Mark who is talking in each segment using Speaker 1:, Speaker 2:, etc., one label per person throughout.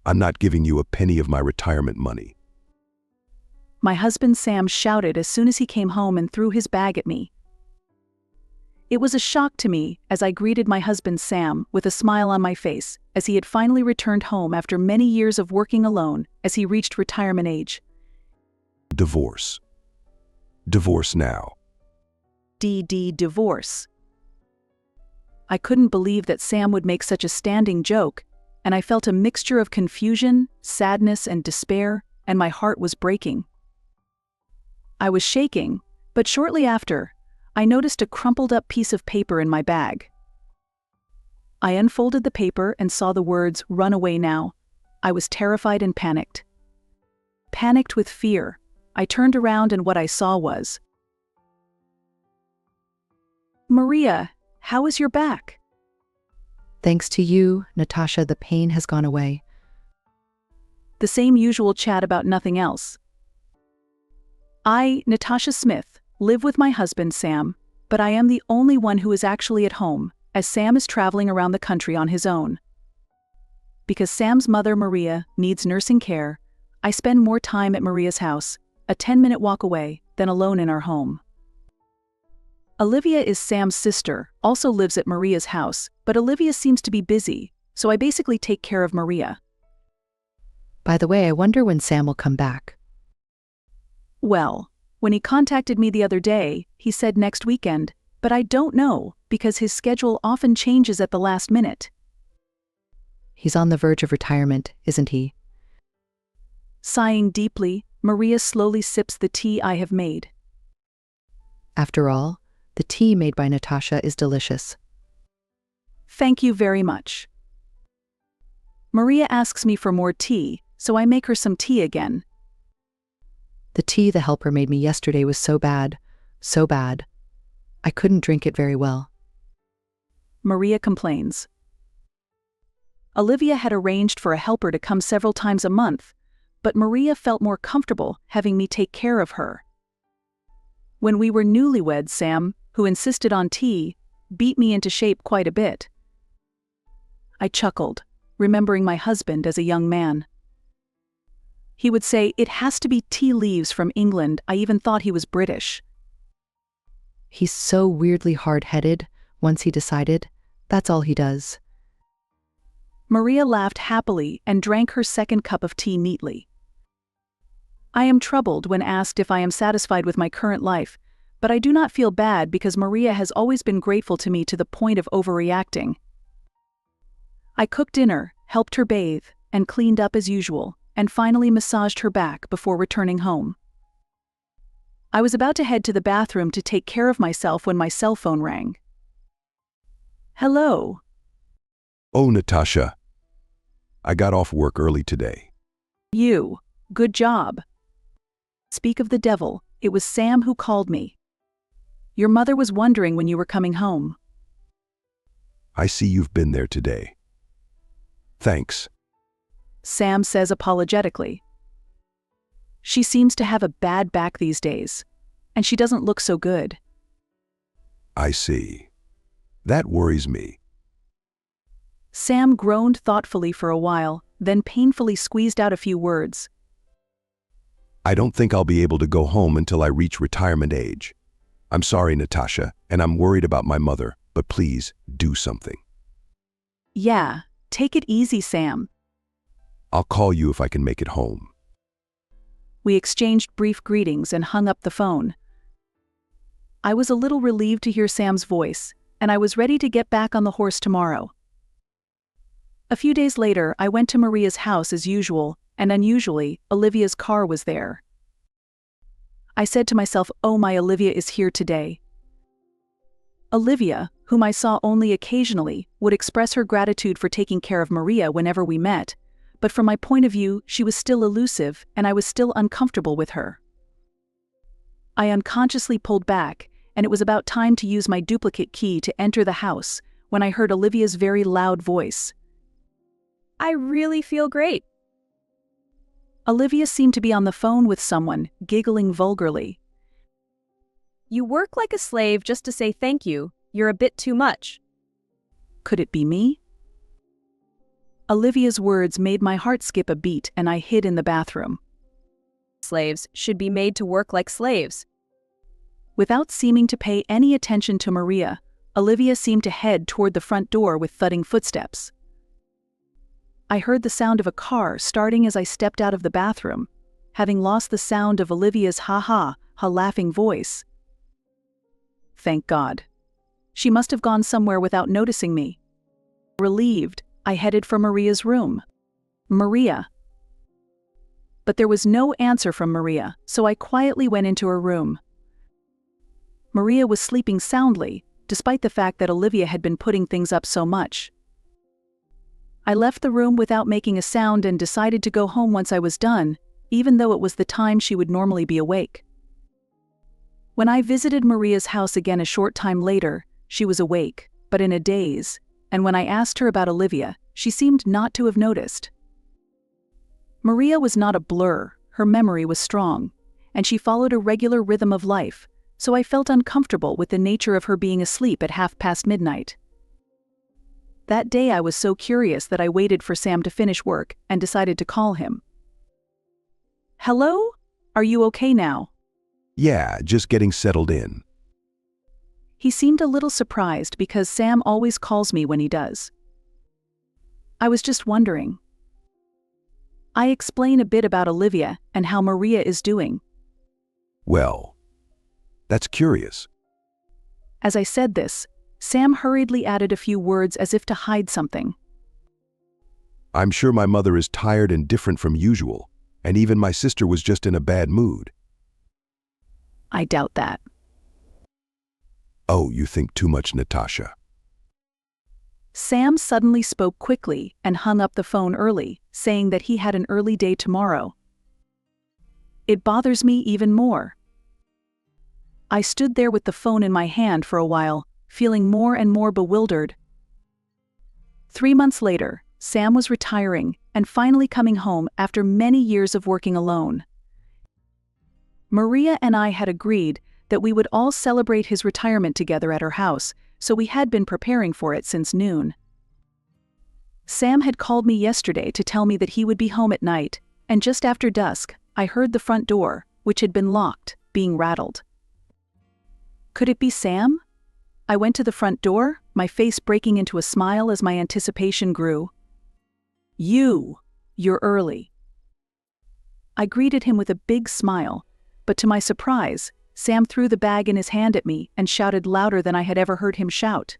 Speaker 1: I'm not giving you a penny of my retirement money.
Speaker 2: My husband Sam shouted as soon as he came home and threw his bag at me. It was a shock to me as I greeted my husband Sam with a smile on my face as he had finally returned home after many years of working alone as he reached retirement age.
Speaker 1: Divorce. Divorce now.
Speaker 2: Divorce. I couldn't believe that Sam would make such a standing joke, and I felt a mixture of confusion, sadness, and despair, and my heart was breaking. I was shaking, but shortly after, I noticed a crumpled-up piece of paper in my bag. I unfolded the paper and saw the words, "Run away now." I was terrified and panicked. Panicked with fear, I turned around and what I saw was, "Maria, how is your back?"
Speaker 3: Thanks to you, Natasha, the pain has gone away.
Speaker 2: The same usual chat about nothing else. I, Natasha Smith, live with my husband Sam, but I am the only one who is actually at home, as Sam is traveling around the country on his own. Because Sam's mother, Maria, needs nursing care, I spend more time at Maria's house, a 10-minute walk away, than alone in our home. Olivia is Sam's sister, also lives at Maria's house, but Olivia seems to be busy, so I basically take care of Maria.
Speaker 3: By the way, I wonder when Sam will come back.
Speaker 2: Well, when he contacted me the other day, he said next weekend, but I don't know because his schedule often changes at the last minute.
Speaker 3: He's on the verge of retirement, isn't he?
Speaker 2: Sighing deeply, Maria slowly sips the tea I have made.
Speaker 3: After all, the tea made by Natasha is delicious.
Speaker 2: Thank you very much. Maria asks me for more tea, so I make her some tea again.
Speaker 3: The tea the helper made me yesterday was so bad, so bad. I couldn't drink it very well.
Speaker 2: Maria complains. Olivia had arranged for a helper to come several times a month, but Maria felt more comfortable having me take care of her. When we were newlyweds, Sam, who insisted on tea, beat me into shape quite a bit. I chuckled, remembering my husband as a young man. He would say, "It has to be tea leaves from England." I even thought he was British.
Speaker 3: He's so weirdly hard-headed. Once he decided, that's all he does.
Speaker 2: Maria laughed happily and drank her second cup of tea neatly. I am troubled when asked if I am satisfied with my current life, but I do not feel bad because Maria has always been grateful to me to the point of overreacting. I cooked dinner, helped her bathe, and cleaned up as usual, and finally massaged her back before returning home. I was about to head to the bathroom to take care of myself when my cell phone rang. Hello.
Speaker 1: Oh, Natasha. I got off work early today.
Speaker 2: You. Good job. Speak of the devil, it was Sam who called me. Your mother was wondering when you were coming home.
Speaker 1: I see you've been there today. Thanks.
Speaker 2: Sam says apologetically. She seems to have a bad back these days, and she doesn't look so good.
Speaker 1: I see. That worries me.
Speaker 2: Sam groaned thoughtfully for a while, then painfully squeezed out a few words.
Speaker 1: I don't think I'll be able to go home until I reach retirement age. I'm sorry, Natasha, and I'm worried about my mother, but please, do something.
Speaker 2: Yeah, take it easy, Sam.
Speaker 1: I'll call you if I can make it home.
Speaker 2: We exchanged brief greetings and hung up the phone. I was a little relieved to hear Sam's voice, and I was ready to get back on the horse tomorrow. A few days later, I went to Maria's house as usual, and unusually, Olivia's car was there. I said to myself, "Oh, my Olivia is here today." Olivia, whom I saw only occasionally, would express her gratitude for taking care of Maria whenever we met, but from my point of view, she was still elusive, and I was still uncomfortable with her. I unconsciously pulled back, and it was about time to use my duplicate key to enter the house, when I heard Olivia's very loud voice.
Speaker 4: I really feel great.
Speaker 2: Olivia seemed to be on the phone with someone, giggling vulgarly.
Speaker 4: You work like a slave just to say thank you. You're a bit too much.
Speaker 2: Could it be me? Olivia's words made my heart skip a beat and I hid in the bathroom.
Speaker 4: Slaves should be made to work like slaves.
Speaker 2: Without seeming to pay any attention to Maria, Olivia seemed to head toward the front door with thudding footsteps. I heard the sound of a car starting as I stepped out of the bathroom, having lost the sound of Olivia's ha laughing voice. Thank God. She must have gone somewhere without noticing me. Relieved, I headed for Maria's room. Maria. But there was no answer from Maria, so I quietly went into her room. Maria was sleeping soundly, despite the fact that Olivia had been putting things up so much. I left the room without making a sound and decided to go home once I was done, even though it was the time she would normally be awake. When I visited Maria's house again a short time later, she was awake, but in a daze, and when I asked her about Olivia, she seemed not to have noticed. Maria was not a blur, her memory was strong, and she followed a regular rhythm of life, so I felt uncomfortable with the nature of her being asleep at midnight. That day I was so curious that I waited for Sam to finish work and decided to call him. Hello? Are you okay now?
Speaker 1: Yeah, just getting settled in.
Speaker 2: He seemed a little surprised because Sam always calls me when he does. I was just wondering. I explain a bit about Olivia and how Maria is doing.
Speaker 1: Well, that's curious.
Speaker 2: As I said this, Sam hurriedly added a few words as if to hide something.
Speaker 1: I'm sure my mother is tired and different from usual, and even my sister was just in a bad mood.
Speaker 2: I doubt that.
Speaker 1: Oh, you think too much, Natasha.
Speaker 2: Sam suddenly spoke quickly and hung up the phone early, saying that he had an early day tomorrow. It bothers me even more. I stood there with the phone in my hand for a while, feeling more and more bewildered. 3 months later, Sam was retiring and finally coming home after many years of working alone. Maria and I had agreed that we would all celebrate his retirement together at her house, so we had been preparing for it since noon. Sam had called me yesterday to tell me that he would be home at night, and just after dusk, I heard the front door, which had been locked, being rattled. Could it be Sam? I went to the front door, my face breaking into a smile as my anticipation grew. You're early. I greeted him with a big smile, but to my surprise, Sam threw the bag in his hand at me and shouted louder than I had ever heard him shout.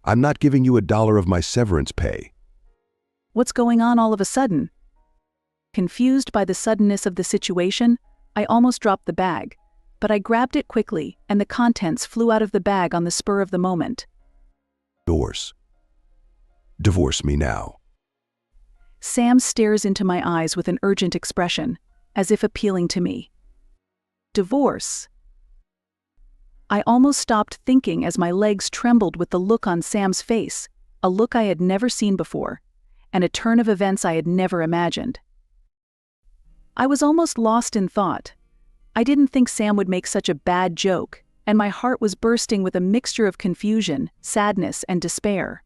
Speaker 1: I'm not giving you $1 of my severance pay.
Speaker 2: What's going on all of a sudden? Confused by the suddenness of the situation, I almost dropped the bag, but I grabbed it quickly and the contents flew out of the bag on the spur of the moment.
Speaker 1: Divorce. Divorce me now.
Speaker 2: Sam stares into my eyes with an urgent expression, as if appealing to me. Divorce. I almost stopped thinking as my legs trembled with the look on Sam's face, a look I had never seen before, and a turn of events I had never imagined. I was almost lost in thought. I didn't think Sam would make such a bad joke, and my heart was bursting with a mixture of confusion, sadness, and despair.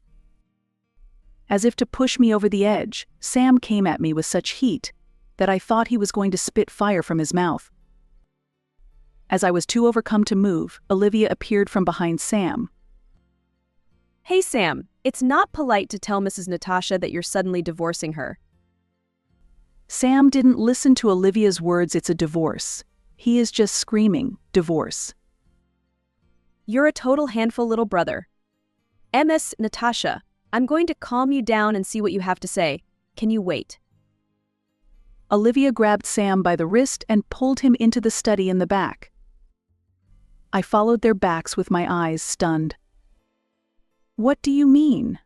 Speaker 2: As if to push me over the edge, Sam came at me with such heat that I thought he was going to spit fire from his mouth. As I was too overcome to move, Olivia appeared from behind Sam.
Speaker 4: Hey Sam, it's not polite to tell Mrs. Natasha that you're suddenly divorcing her.
Speaker 2: Sam didn't listen to Olivia's words, it's a divorce. He is just screaming, divorce.
Speaker 4: You're a total handful, little brother. Ms. Natasha, I'm going to calm you down and see what you have to say. Can you wait?
Speaker 2: Olivia grabbed Sam by the wrist and pulled him into the study in the back. I followed their backs with my eyes stunned. What do you mean?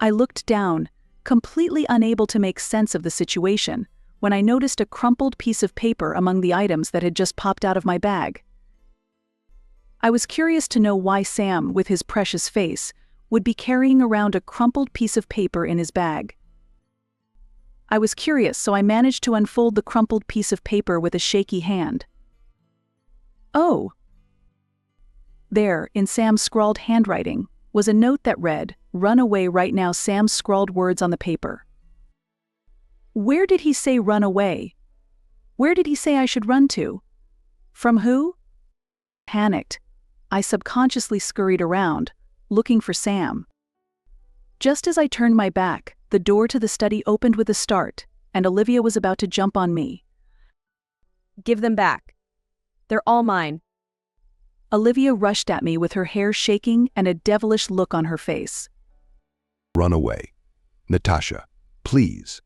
Speaker 2: I looked down, completely unable to make sense of the situation, when I noticed a crumpled piece of paper among the items that had just popped out of my bag. I was curious to know why Sam, with his precious face, would be carrying around a crumpled piece of paper in his bag. I was curious, so I managed to unfold the crumpled piece of paper with a shaky hand. Oh! There, in Sam's scrawled handwriting, was a note that read, "Run away right now." Sam scrawled words on the paper. Where did he say run away? Where did he say I should run to? From who? Panicked, I subconsciously scurried around, looking for Sam. Just as I turned my back, the door to the study opened with a start, and Olivia was about to jump on me.
Speaker 4: Give them back. They're all mine.
Speaker 2: Olivia rushed at me with her hair shaking and a devilish look on her face.
Speaker 1: Run away. Natasha, please.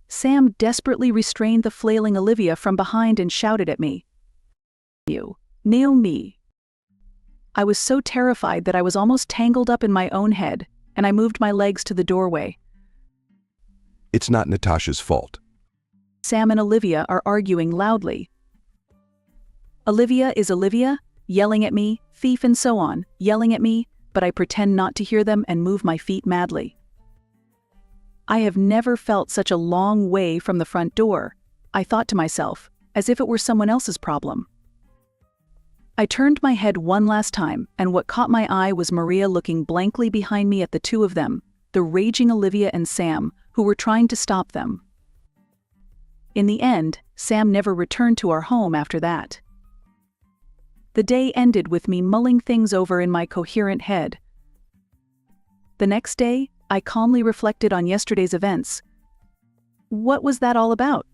Speaker 2: Sam desperately restrained the flailing Olivia from behind and shouted at me. You, nail me. I was so terrified that I was almost tangled up in my own head, and I moved my legs to the doorway.
Speaker 1: It's not Natasha's fault.
Speaker 2: Sam and Olivia are arguing loudly. Olivia is Olivia, yelling at me, thief and so on, yelling at me, but I pretend not to hear them and move my feet madly. I have never felt such a long way from the front door, I thought to myself, as if it were someone else's problem. I turned my head one last time, and what caught my eye was Maria looking blankly behind me at the two of them, the raging Olivia and Sam, who were trying to stop them. In the end, Sam never returned to our home after that. The day ended with me mulling things over in my coherent head. The next day, I calmly reflected on yesterday's events. What was that all about?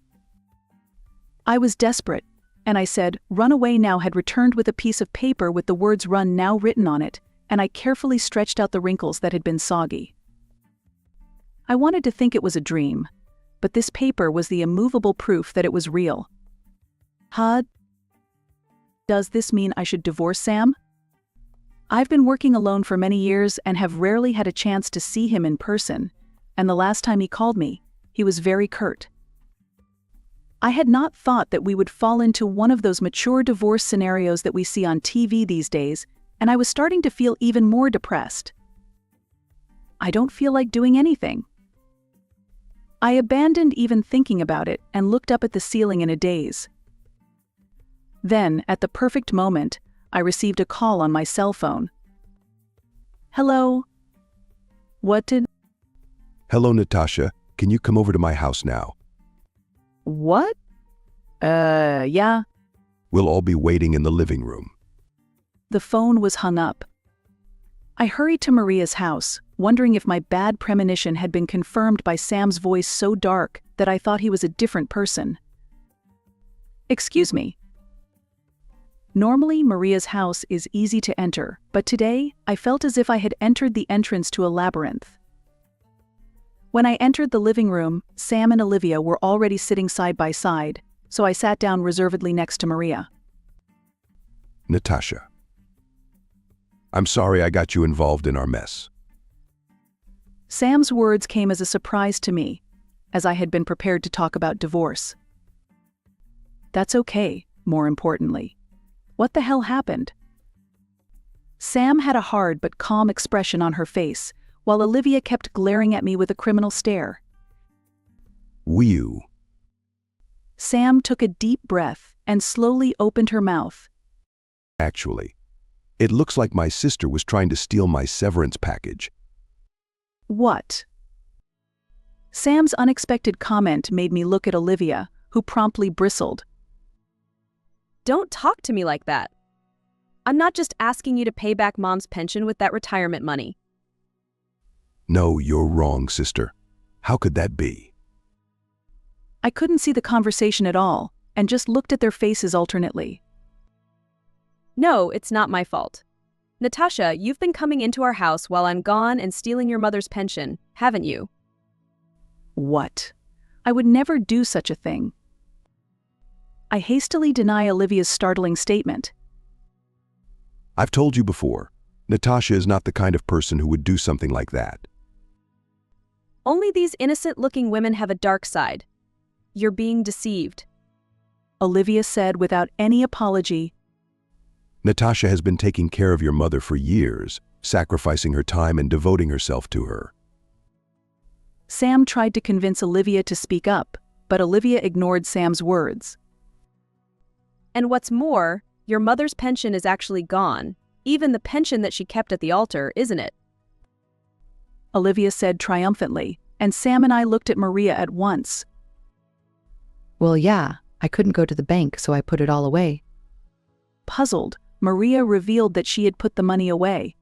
Speaker 2: I was desperate, and I said, "Run away now" had returned with a piece of paper with the words "run now" written on it, and I carefully stretched out the wrinkles that had been soggy. I wanted to think it was a dream, but this paper was the immovable proof that it was real. Does this mean I should divorce Sam? I've been working alone for many years and have rarely had a chance to see him in person, and the last time he called me, he was very curt. I had not thought that we would fall into one of those mature divorce scenarios that we see on TV these days, and I was starting to feel even more depressed. I don't feel like doing anything. I abandoned even thinking about it and looked up at the ceiling in a daze. Then, at the perfect moment, I received a call on my cell phone. Hello?
Speaker 1: Hello, Natasha. Can you come over to my house now?
Speaker 2: What? Yeah.
Speaker 1: We'll all be waiting in the living room.
Speaker 2: The phone was hung up. I hurried to Maria's house, wondering if my bad premonition had been confirmed by Sam's voice so dark that I thought he was a different person. Excuse me. Normally, Maria's house is easy to enter, but today, I felt as if I had entered the entrance to a labyrinth. When I entered the living room, Sam and Olivia were already sitting side by side, so I sat down reservedly next to Maria.
Speaker 1: Natasha, I'm sorry I got you involved in our mess.
Speaker 2: Sam's words came as a surprise to me, as I had been prepared to talk about divorce. That's okay, more importantly. What the hell happened? Sam had a hard but calm expression on her face, while Olivia kept glaring at me with a criminal stare.
Speaker 1: You.
Speaker 2: Sam took a deep breath and slowly opened her mouth.
Speaker 1: Actually, it looks like my sister was trying to steal my severance package.
Speaker 2: What? Sam's unexpected comment made me look at Olivia, who promptly bristled.
Speaker 4: Don't talk to me like that. I'm not just asking you to pay back Mom's pension with that retirement money.
Speaker 1: No, you're wrong, sister. How could that be?
Speaker 2: I couldn't see the conversation at all, and just looked at their faces alternately.
Speaker 4: No, it's not my fault. Natasha, you've been coming into our house while I'm gone and stealing your mother's pension, haven't you?
Speaker 2: What? I would never do such a thing. I hastily deny Olivia's startling statement.
Speaker 1: I've told you before, Natasha is not the kind of person who would do something like that.
Speaker 4: Only these innocent-looking women have a dark side. You're being deceived.
Speaker 2: Olivia said without any apology.
Speaker 1: Natasha has been taking care of your mother for years, sacrificing her time and devoting herself to her.
Speaker 2: Sam tried to convince Olivia to speak up, but Olivia ignored Sam's words.
Speaker 4: And what's more, your mother's pension is actually gone, even the pension that she kept at the altar, isn't it?
Speaker 2: Olivia said triumphantly, and Sam and I looked at Maria at once.
Speaker 3: Well, yeah, I couldn't go to the bank, so I put it all away.
Speaker 2: Puzzled, Maria revealed that she had put the money away.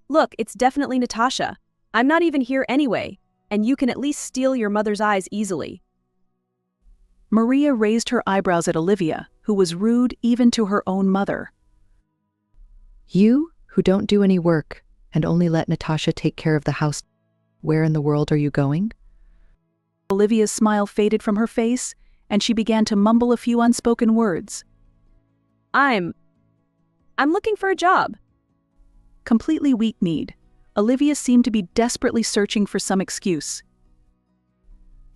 Speaker 4: Look, it's definitely Natasha. I'm not even here anyway, and you can at least steal your mother's eyes easily.
Speaker 2: Maria raised her eyebrows at Olivia, who was rude even to her own mother.
Speaker 3: You, who don't do any work, and only let Natasha take care of the house, where in the world are you going?
Speaker 2: Olivia's smile faded from her face, and she began to mumble a few unspoken words.
Speaker 4: I'm looking for a job.
Speaker 2: Completely weak-kneed, Olivia seemed to be desperately searching for some excuse.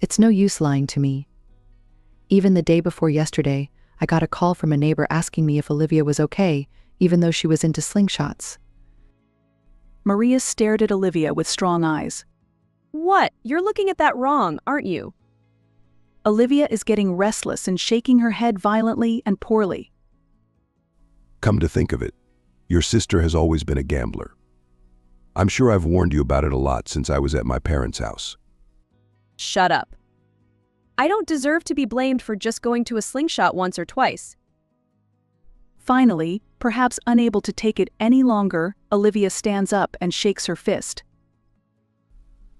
Speaker 3: It's no use lying to me. Even the day before yesterday, I got a call from a neighbor asking me if Olivia was okay, even though she was into slingshots.
Speaker 2: Maria stared at Olivia with strong eyes.
Speaker 4: What? You're looking at that wrong, aren't you?
Speaker 2: Olivia is getting restless and shaking her head violently and poorly.
Speaker 1: Come to think of it, your sister has always been a gambler. I'm sure I've warned you about it a lot since I was at my parents' house.
Speaker 4: Shut up. I don't deserve to be blamed for just going to a slingshot once or twice.
Speaker 2: Finally, perhaps unable to take it any longer, Olivia stands up and shakes her fist.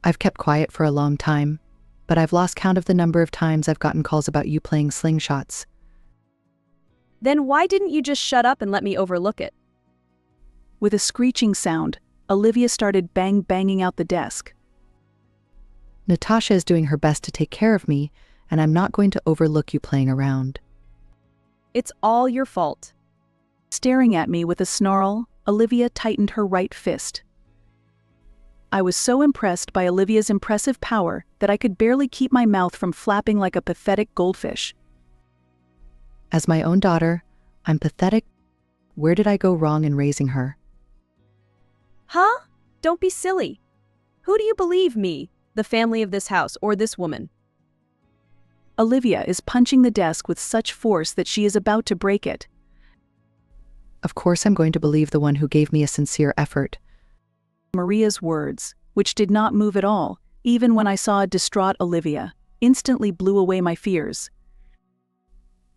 Speaker 3: I've kept quiet for a long time, but I've lost count of the number of times I've gotten calls about you playing slingshots.
Speaker 4: Then why didn't you just shut up and let me overlook it?
Speaker 2: With a screeching sound, Olivia started banging out the desk.
Speaker 3: Natasha is doing her best to take care of me, and I'm not going to overlook you playing around.
Speaker 4: It's all your fault.
Speaker 2: Staring at me with a snarl, Olivia tightened her right fist. I was so impressed by Olivia's impressive power that I could barely keep my mouth from flapping like a pathetic goldfish.
Speaker 3: As my own daughter, I'm pathetic. Where did I go wrong in raising her?
Speaker 4: Huh? Don't be silly. Who do you believe, me, the family of this house, or this woman?
Speaker 2: Olivia is punching the desk with such force that she is about to break it.
Speaker 3: Of course I'm going to believe the one who gave me a sincere effort.
Speaker 2: Maria's words, which did not move at all, even when I saw a distraught Olivia, instantly blew away my fears.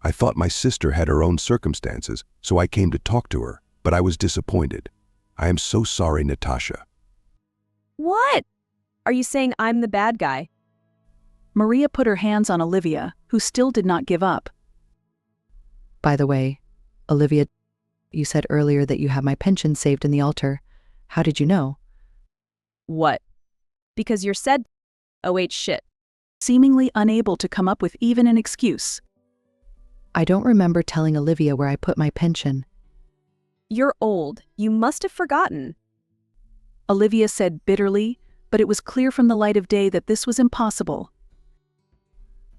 Speaker 1: I thought my sister had her own circumstances, so I came to talk to her, but I was disappointed. I am so sorry, Natasha.
Speaker 4: What? Are you saying I'm the bad guy?
Speaker 2: Maria put her hands on Olivia, who still did not give up.
Speaker 3: By the way, Olivia, you said earlier that you have my pension saved in the altar. How did you know?
Speaker 4: What? Because you're said. Oh wait, shit.
Speaker 2: Seemingly unable to come up with even an excuse.
Speaker 3: I don't remember telling Olivia where I put my pension.
Speaker 4: You're old. You must have forgotten.
Speaker 2: Olivia said bitterly, but it was clear from the light of day that this was impossible.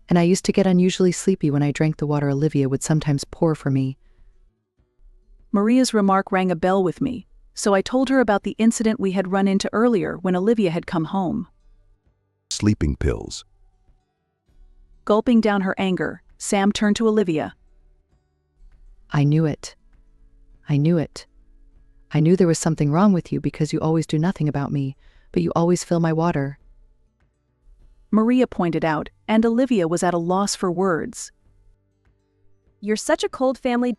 Speaker 3: And I used to get unusually sleepy when I drank the water Olivia would sometimes pour for me.
Speaker 2: Maria's remark rang a bell with me, so I told her about the incident we had run into earlier when Olivia had come home.
Speaker 1: Sleeping pills.
Speaker 2: Gulping down her anger, Sam turned to Olivia.
Speaker 3: I knew it. I knew it. I knew there was something wrong with you because you always do nothing about me, but you always fill my water.
Speaker 2: Maria pointed out, and Olivia was at a loss for words.
Speaker 4: You're such a cold family.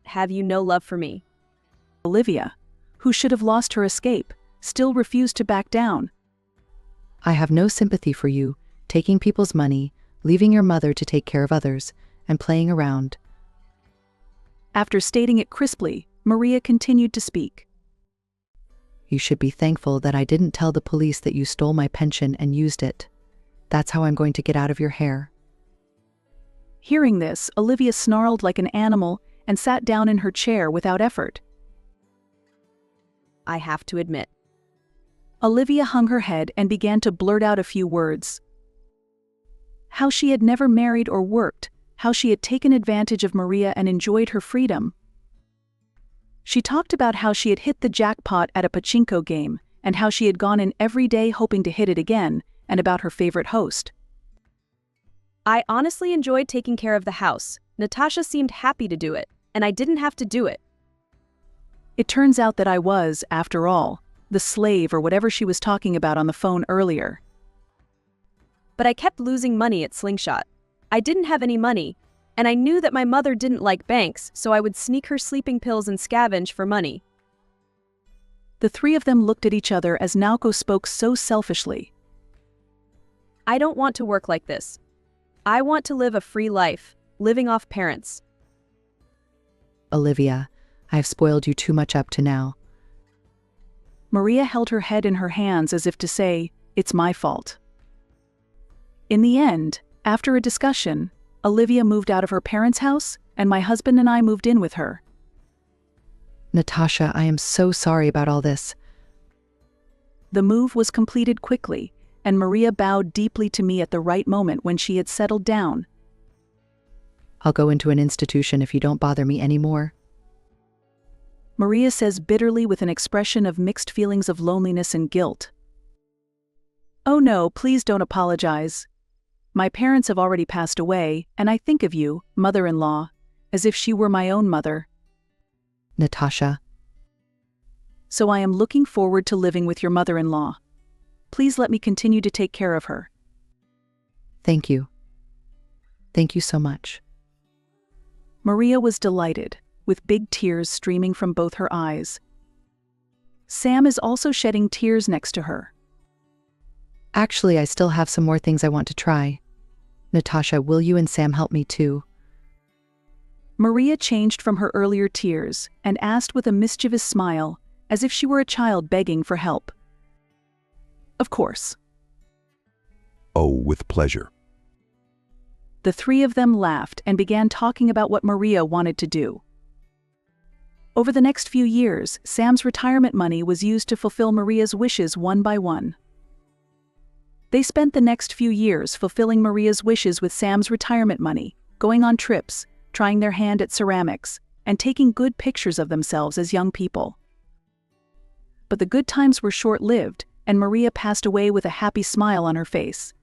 Speaker 4: Have you no love for me?
Speaker 2: Olivia, who should have lost her escape, still refused to back down.
Speaker 3: I have no sympathy for you, taking people's money, leaving your mother to take care of others, and playing around.
Speaker 2: After stating it crisply, Maria continued to speak.
Speaker 3: You should be thankful that I didn't tell the police that you stole my pension and used it. That's how I'm going to get out of your hair.
Speaker 2: Hearing this, Olivia snarled like an animal and sat down in her chair without effort.
Speaker 4: I have to admit.
Speaker 2: Olivia hung her head and began to blurt out a few words. How she had never married or worked, how she had taken advantage of Maria and enjoyed her freedom. She talked about how she had hit the jackpot at a pachinko game, and how she had gone in every day hoping to hit it again, and about her favorite host.
Speaker 4: I honestly enjoyed taking care of the house. Natasha seemed happy to do it, and I didn't have to do it.
Speaker 2: It turns out that I was, after all, the slave or whatever she was talking about on the phone earlier.
Speaker 4: But I kept losing money at Slingshot. I didn't have any money, and I knew that my mother didn't like banks, so I would sneak her sleeping pills and scavenge for money.
Speaker 2: The three of them looked at each other as Naoko spoke so selfishly.
Speaker 4: I don't want to work like this. I want to live a free life, living off parents.
Speaker 3: Olivia, I have spoiled you too much up to now.
Speaker 2: Maria held her head in her hands as if to say, "It's my fault." In the end, after a discussion, Olivia moved out of her parents' house, and my husband and I moved in with her.
Speaker 3: Natasha, I am so sorry about all this.
Speaker 2: The move was completed quickly, and Maria bowed deeply to me at the right moment when she had settled down.
Speaker 3: I'll go into an institution if you don't bother me anymore.
Speaker 2: Maria says bitterly with an expression of mixed feelings of loneliness and guilt. Oh no, please don't apologize. My parents have already passed away, and I think of you, mother-in-law, as if she were my own mother.
Speaker 3: Natasha.
Speaker 2: So I am looking forward to living with your mother-in-law. Please let me continue to take care of her.
Speaker 3: Thank you. Thank you so much.
Speaker 2: Maria was delighted, with big tears streaming from both her eyes. Sam is also shedding tears next to her.
Speaker 3: Actually, I still have some more things I want to try. Natasha, will you and Sam help me too?
Speaker 2: Maria changed from her earlier tears and asked with a mischievous smile, as if she were a child begging for help. Of course.
Speaker 1: Oh, with pleasure.
Speaker 2: The three of them laughed and began talking about what Maria wanted to do. Over the next few years, Sam's retirement money was used to fulfill Maria's wishes one by one. They spent the next few years fulfilling Maria's wishes with Sam's retirement money, going on trips, trying their hand at ceramics, and taking good pictures of themselves as young people. But the good times were short-lived, and Maria passed away with a happy smile on her face.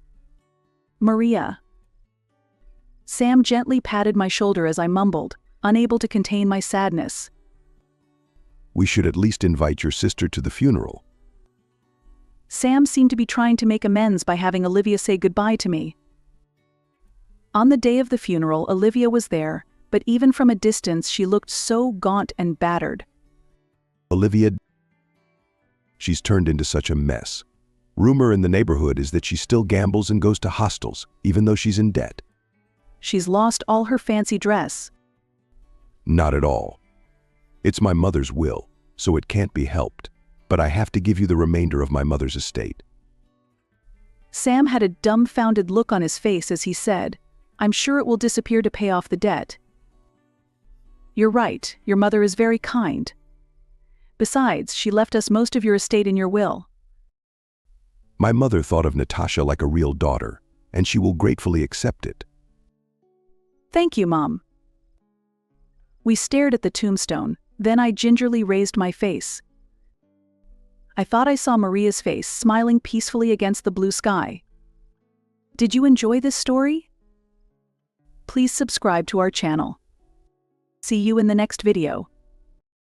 Speaker 2: Maria. Sam gently patted my shoulder as I mumbled, unable to contain my sadness.
Speaker 1: We should at least invite your sister to the funeral.
Speaker 2: Sam seemed to be trying to make amends by having Olivia say goodbye to me. On the day of the funeral, Olivia was there, but even from a distance she looked so gaunt and battered.
Speaker 1: Olivia, she's turned into such a mess. Rumor in the neighborhood is that she still gambles and goes to hostels, even though she's in debt.
Speaker 2: She's lost all her fancy dress.
Speaker 1: Not at all. It's my mother's will, so it can't be helped, but I have to give you the remainder of my mother's estate.
Speaker 2: Sam had a dumbfounded look on his face as he said, "I'm sure it will disappear to pay off the debt." You're right, your mother is very kind. Besides, she left us most of your estate in your will.
Speaker 1: My mother thought of Natasha like a real daughter, and she will gratefully accept it.
Speaker 2: Thank you, Mom. We stared at the tombstone, then I gingerly raised my face. I thought I saw Maria's face smiling peacefully against the blue sky. Did you enjoy this story? Please subscribe to our channel. See you in the next video.